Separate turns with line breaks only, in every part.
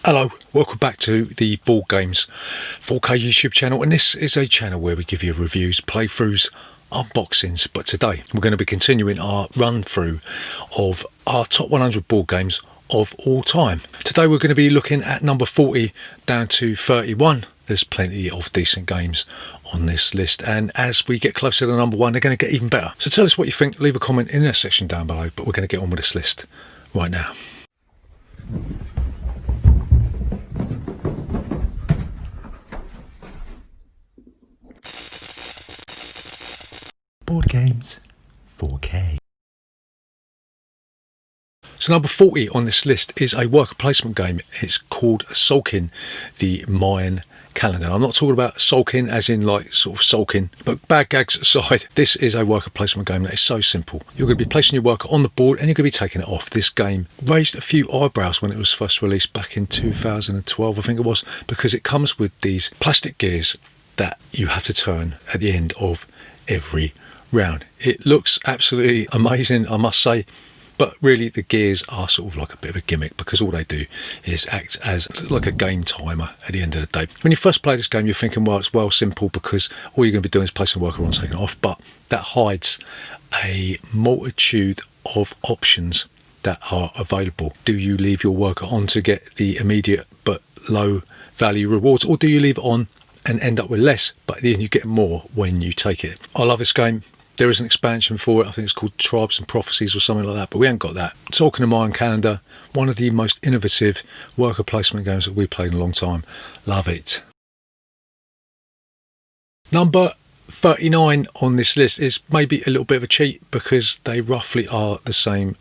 Hello, welcome back to the Board Games 4K YouTube channel, and this is a channel where we give you reviews, playthroughs, unboxings, but today we're going to be continuing our run through of our top 100 board games of all time. Today we're going to be looking at number 40 down to 31. There's plenty of decent games on this list, and as we get closer to number one, they're going to get even better. So tell us what you think, leave a comment in that section down below, but we're going to get on with this list right now. Board Games 4K. So number 40 on this list is a worker placement game. It's called Sulking, the Mayan calendar. I'm not talking about sulking as in like sort of sulking, but bad gags aside, this is a worker placement game that is so simple. You're going to be placing your worker on the board and you're going to be taking it off. This game raised a few eyebrows when it was first released back in 2012, I think it was, because it comes with these plastic gears that you have to turn at the end of every round. It looks absolutely amazing, I must say, but really the gears are sort of like a bit of a gimmick because all they do is act as like a game timer at the end of the day. When you first play this game, you're thinking, well, it's well simple because all you're going to be doing is placing a worker on, taking it off, but that hides a multitude of options that are available. Do you leave your worker on to get the immediate but low value rewards, or do you leave it on and end up with less, but then you get more when you take it? I love this game. There is an expansion for it. I think it's called Tribes and Prophecies or something like that, but we haven't got that. Talking of Mayan calendar, one of the most innovative worker placement games that we played in a long time. Love it. Number 39 on this list is maybe a little bit of a cheat because they roughly are the same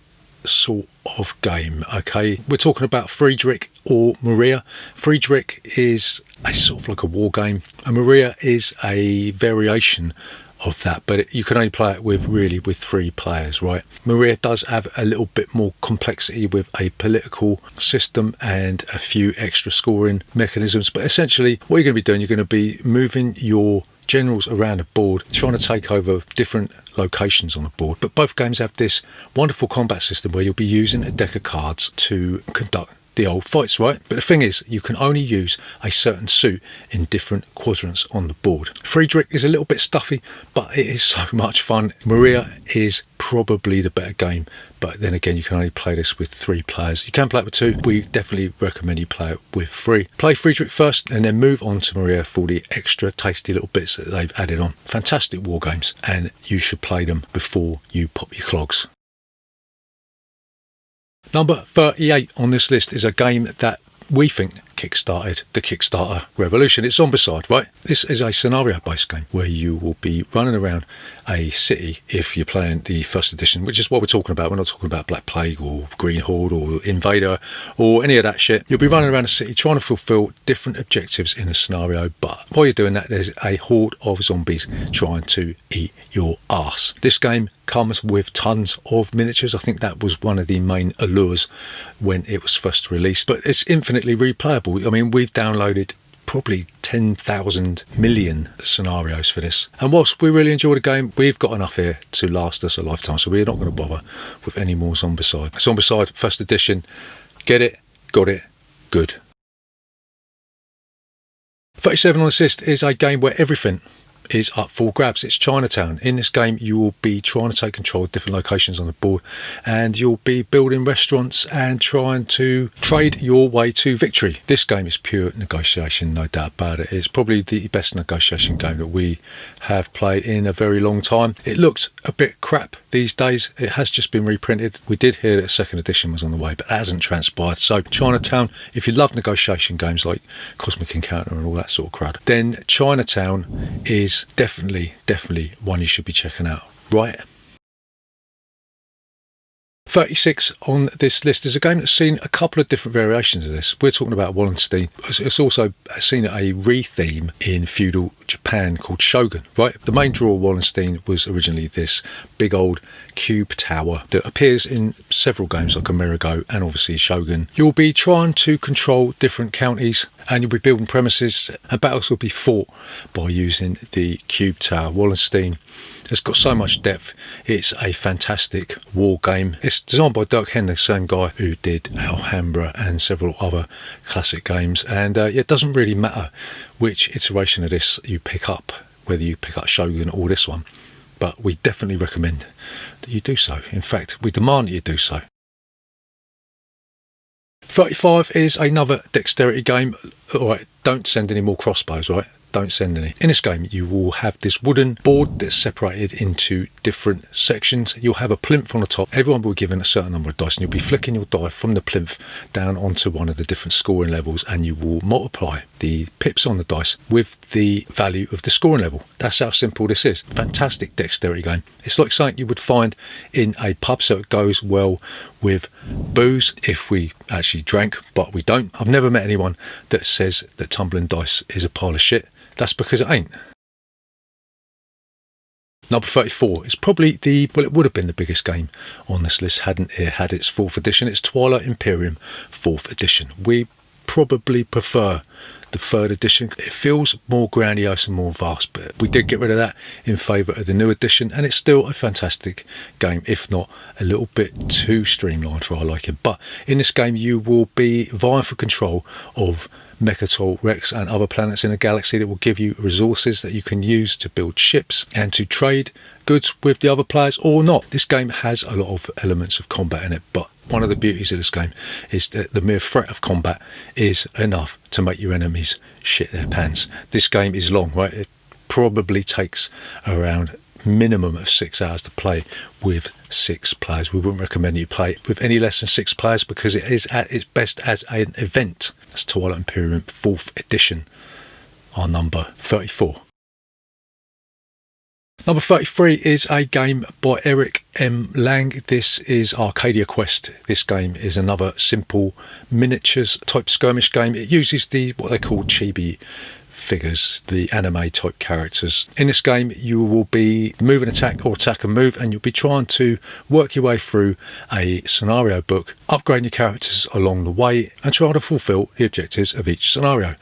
sort of game. Okay, we're talking about Friedrich or Maria. Friedrich is a sort of like a war game, and Maria is a variation of that, but you can only play it with three players, right? Maria does have a little bit more complexity with a political system and a few extra scoring mechanisms, but essentially what you're going to be doing, you're going to be moving your generals around the board, trying to take over different locations on the board. But both games have this wonderful combat system where you'll be using a deck of cards to conduct the old fights, right? But the thing is, you can only use a certain suit in different quadrants on the board. Friedrich is a little bit stuffy, but it is so much fun. Maria is probably the better game, but then again, you can only play this with three players. You can play it with two. We definitely recommend you play it with three. Play Friedrich first and then move on to Maria for the extra tasty little bits that they've added on. Fantastic war games, and you should play them before you pop your clogs. Number 38 on this list is a game that we think kickstarted the Kickstarter revolution. It's Zombicide, right? This is a scenario-based game where you will be running around a city if you're playing the first edition, which is what we're talking about. We're not talking about Black Plague or Green Horde or Invader or any of that shit. You'll be running around a city trying to fulfill different objectives in the scenario, but while you're doing that, there's a horde of zombies trying to eat your ass. This game comes with tons of miniatures. I think that was one of the main allures when it was first released, but it's infinitely replayable. I mean, we've downloaded probably 10,000 million scenarios for this, and whilst we really enjoy the game, we've got enough here to last us a lifetime, so we're not going to bother with any more Zombicide. Zombicide first edition, get it, got it, good. 37 on this list is a game where everything is up for grabs. It's Chinatown. In this game, you will be trying to take control of different locations on the board, and you'll be building restaurants and trying to trade your way to victory. This game is pure negotiation, no doubt about it. It's probably the best negotiation game that we have played in a very long time. It looks a bit crap these days. It has just been reprinted. We did hear that a second edition was on the way, but it hasn't transpired. So Chinatown, if you love negotiation games like Cosmic Encounter and all that sort of crud, then Chinatown is definitely one you should be checking out, right? 36 on this list is a game that's seen a couple of different variations of this. We're talking about Wolenstein. It's also seen a re-theme in feudal Japan called Shogun, right? The main draw of Wolenstein was originally this big old cube tower that appears in several games like Amerigo and obviously Shogun. You'll be trying to control different counties and you'll be building premises, and battles will be fought by using the cube tower. Wolenstein has got so much depth. It's a fantastic war game. It's designed by Dirk Henn, the same guy who did Alhambra and several other classic games, and it doesn't really matter which iteration of this you pick up, whether you pick up Shogun or this one, but we definitely recommend that you do so. In fact, we demand that you do so. 35 is another dexterity game. Alright, don't send any more crossbows, right? Don't send any. In this game, you will have this wooden board that's separated into different sections. You'll have a plinth on the top. Everyone will be given a certain number of dice, and you'll be flicking your die from the plinth down onto one of the different scoring levels, and you will multiply the pips on the dice with the value of the scoring level. That's how simple this is. Fantastic dexterity game. It's like something you would find in a pub, so it goes well with booze if we actually drank, but we don't. I've never met anyone that says that tumbling dice is a pile of shit. That's because it ain't. Number 34 is probably it would have been the biggest game on this list hadn't it had its 4th edition. It's Twilight Imperium 4th edition. We probably prefer the 3rd edition. It feels more grandiose and more vast, but we did get rid of that in favour of the new edition, and it's still a fantastic game, if not a little bit too streamlined for our liking. But in this game, you will be vying for control of Mechatol, Rex and other planets in a galaxy that will give you resources that you can use to build ships and to trade goods with the other players or not. This game has a lot of elements of combat in it, but one of the beauties of this game is that the mere threat of combat is enough to make your enemies shit their pants. This game is long, right? It probably takes around minimum of 6 hours to play with 6 players. We wouldn't recommend you play it with any less than 6 players because it is at its best as an event. That's Twilight Imperium 4th edition, our number 34. Number 33 is a game by Eric M. Lang. This is Arcadia Quest. This game is another simple miniatures type skirmish game. It uses what they call chibi figures, the anime type characters. In this game, you will be move and attack or attack and move, and you'll be trying to work your way through a scenario book, upgrading your characters along the way and try to fulfill the objectives of each scenario.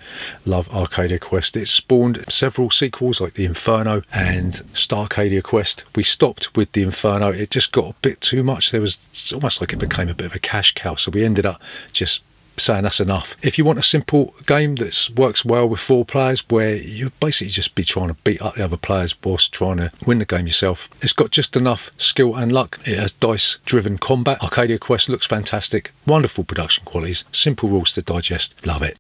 Love Arcadia Quest. It spawned several sequels like the Inferno and Starcadia Quest. We stopped with the Inferno. It just got a bit too much. It's almost like it became a bit of a cash cow, so we ended up just saying that's enough. If you want a simple game that works well with 4 players, where you basically just be trying to beat up the other players whilst trying to win the game yourself, it's got just enough skill and luck. It has dice driven combat. Arcadia Quest looks fantastic, wonderful production qualities, simple rules to digest. Love it.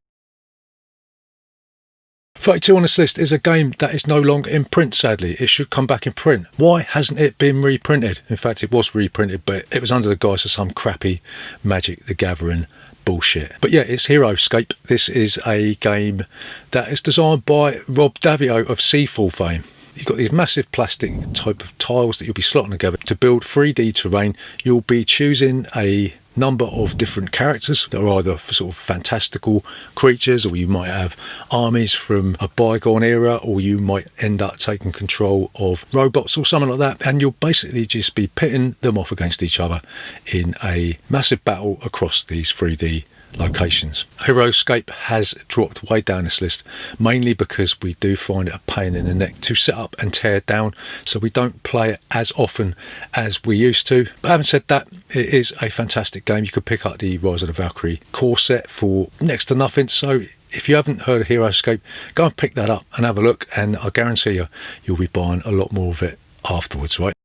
32 on this list is a game that is no longer in print, sadly. It should come back in print. Why hasn't it been reprinted? In fact, it was reprinted, but it was under the guise of some crappy Magic the Gathering bullshit. But yeah, it's Heroescape. This is a game that is designed by Rob Davio of Seafall fame. You've got these massive plastic type of tiles that you'll be slotting together to build 3D terrain. You'll be choosing a number of different characters that are either sort of fantastical creatures, or you might have armies from a bygone era, or you might end up taking control of robots or something like that, and you'll basically just be pitting them off against each other in a massive battle across these 3D locations. Heroescape has dropped way down this list, mainly because we do find it a pain in the neck to set up and tear down, so we don't play it as often as we used to. But having said that, it is a fantastic game. You could pick up the Rise of the Valkyrie core set for next to nothing, so if you haven't heard of Heroescape, go and pick that up and have a look, and I guarantee you'll be buying a lot more of it afterwards, right?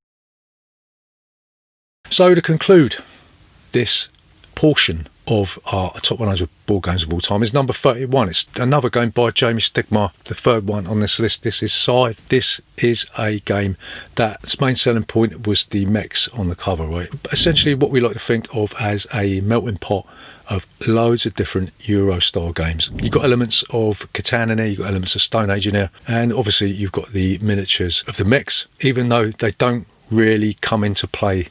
So to conclude this portion of our top 100 board games of all time is number 31. It's another game by Jamie Stegmaier, the 3rd one on this list. This is Scythe. This is a game that its main selling point was the mechs on the cover, right? Essentially what we like to think of as a melting pot of loads of different Euro style games. You've got elements of Catan in there, you've got elements of Stone Age in there, and obviously you've got the miniatures of the mechs, even though they don't really come into play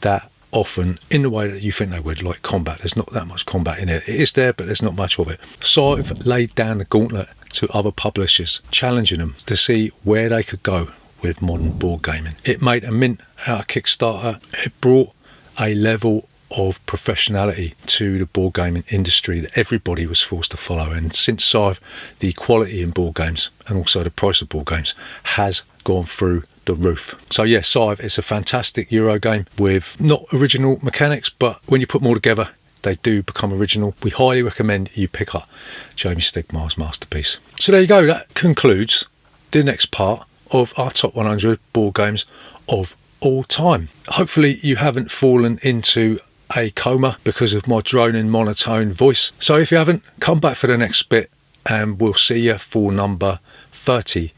that often in the way that you think they would, like combat. There's not that much combat in it. It is there, but there's not much of it. Scythe laid down the gauntlet to other publishers, challenging them to see where they could go with modern board gaming. It made a mint out of Kickstarter. It brought a level of professionality to the board gaming industry that everybody was forced to follow. And since Scythe, the quality in board games and also the price of board games has gone through the roof. So yeah, Scythe is a fantastic Euro game with not original mechanics, but when you put them all together, they do become original. We highly recommend you pick up Jamie Stegmaier's masterpiece. So there you go. That concludes the next part of our top 100 board games of all time. Hopefully you haven't fallen into a coma because of my droning monotone voice. So if you haven't, come back for the next bit and we'll see you for number 30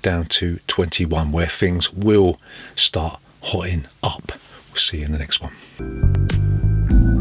down to 21, where things will start hotting up. We'll see you in the next one.